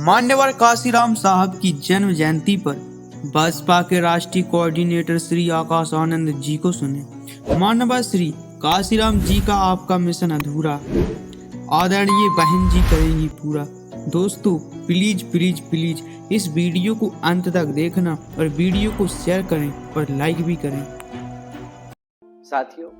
मान्यवर काशीराम साहब की जन्म जयंती पर बसपा के राष्ट्रीय कोऑर्डिनेटर श्री आकाश आनंद जी को सुने। मान्यवर श्री काशीराम जी का आपका मिशन अधूरा, आदरणीय बहन जी करेंगी पूरा। दोस्तों प्लीज प्लीज प्लीज इस वीडियो को अंत तक देखना और वीडियो को शेयर करें और लाइक भी करें। साथियों,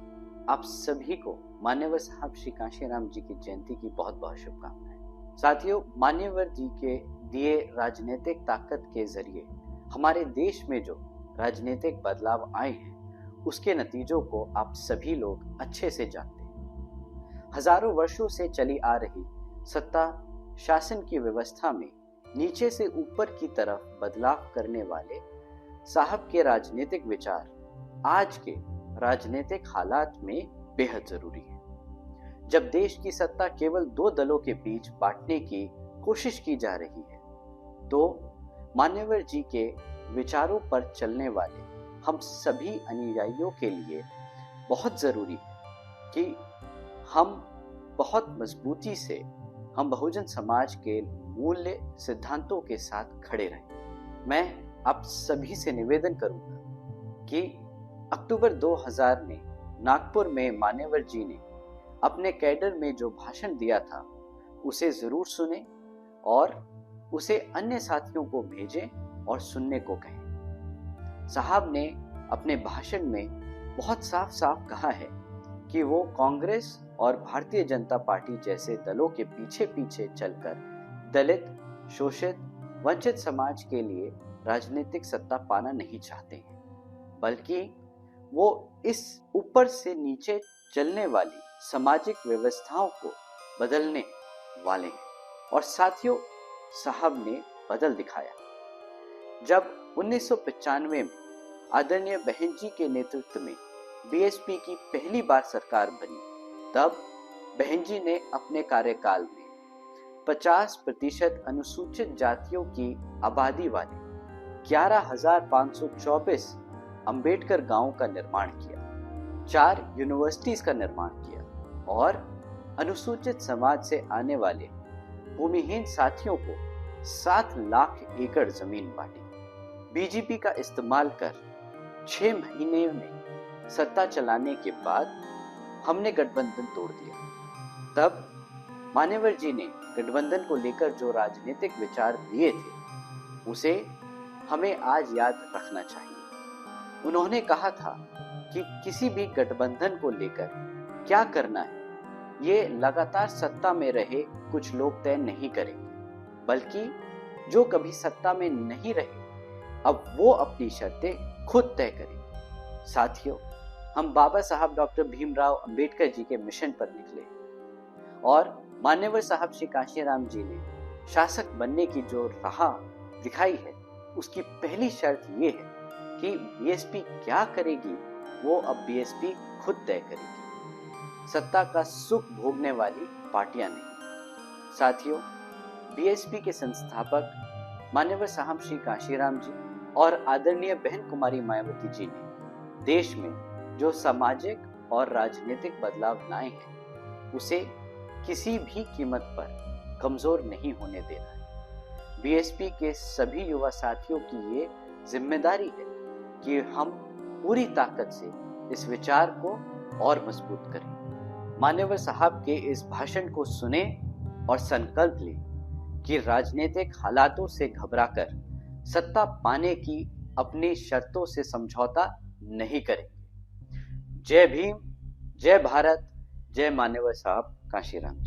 आप सभी को मान्यवर साहब श्री काशीराम जी की जयंती की बहुत बहुत शुभकामनाएं। साथियों, मान्यवर जी के दिए राजनीतिक ताकत के जरिए हमारे देश में जो राजनीतिक बदलाव आए हैं उसके नतीजों को आप सभी लोग अच्छे से जानते हैं। हजारों वर्षों से चली आ रही सत्ता शासन की व्यवस्था में नीचे से ऊपर की तरफ बदलाव करने वाले साहब के राजनीतिक विचार आज के राजनीतिक हालात में बेहद जरूरी है। जब देश की सत्ता केवल दो दलों के बीच बांटने की कोशिश की जा रही है, तो मान्यवर जी के विचारों पर चलने वाले हम सभी अनुयायियों के लिए बहुत जरूरी है कि हम बहुत मजबूती से हम बहुजन समाज के मूल्य सिद्धांतों के साथ खड़े रहें। मैं आप सभी से निवेदन करूंगा कि अक्टूबर 2000 में नागपुर में मान्यवर जी ने अपने कैडर में जो भाषण दिया था उसे जरूर सुने और उसे अन्य साथियों को भेजें और सुनने को कहें। साहब ने अपने भाषण में बहुत साफ साफ कहा है कि वो कांग्रेस और भारतीय जनता पार्टी जैसे दलों के पीछे पीछे चलकर दलित, शोषित, वंचित समाज के लिए राजनीतिक सत्ता पाना नहीं चाहते हैं, बल्कि वो इस ऊपर से नीचे चलने वाली सामाजिक व्यवस्थाओं को बदलने वाले हैं। और साथियों, साहब ने बदल दिखाया। जब 1995 में आदरणीय बहन जी के नेतृत्व में बीएसपी की पहली बार सरकार बनी, तब बहन जी ने अपने कार्यकाल में 50% अनुसूचित जातियों की आबादी वाले 11,524 अंबेडकर गांवों का निर्माण किया, 4 यूनिवर्सिटीज का निर्माण किया और अनुसूचित समाज से आने वाले भूमिहीन साथियों को 7 लाख एकड़ जमीन बांटी। बीजेपी का इस्तेमाल कर 6 महीने में सत्ता चलाने के बाद हमने गठबंधन तोड़ दिया। तब मान्यवर जी ने गठबंधन को लेकर जो राजनीतिक विचार दिए थे उसे हमें आज याद रखना चाहिए। उन्होंने कहा था कि किसी भी गठबंधन को लेकर क्या करना है ये लगातार सत्ता में रहे कुछ लोग तय नहीं करेंगे, बल्कि जो कभी सत्ता में नहीं रहे अब वो अपनी शर्तें खुद तय करेंगे। साथियों, हम बाबा साहब डॉक्टर भीमराव अंबेडकर जी के मिशन पर निकले और मान्यवर साहब श्री काशीराम जी ने शासक बनने की जो राह दिखाई है उसकी पहली शर्त ये है कि बीएसपी क्या करेगी वो अब बीएसपी खुद तय करेगी, सत्ता का सुख भोगने वाली पार्टियां नहीं। साथियों, बीएसपी के संस्थापक मान्यवर साहब श्री काशीराम जी और आदरणीय बहन कुमारी मायावती जी ने देश में जो सामाजिक और राजनीतिक बदलाव लाए हैं उसे किसी भी कीमत पर कमजोर नहीं होने देना है। बीएसपी के सभी युवा साथियों की ये जिम्मेदारी है कि हम पूरी ताकत से इस विचार को और मजबूत करें। मान्यवर साहब के इस भाषण को सुने और संकल्प लें कि राजनीतिक हालातों से घबराकर सत्ता पाने की अपनी शर्तों से समझौता नहीं करेंगे। जय भीम, जय भारत, जय मान्यवर साहब काशीराम।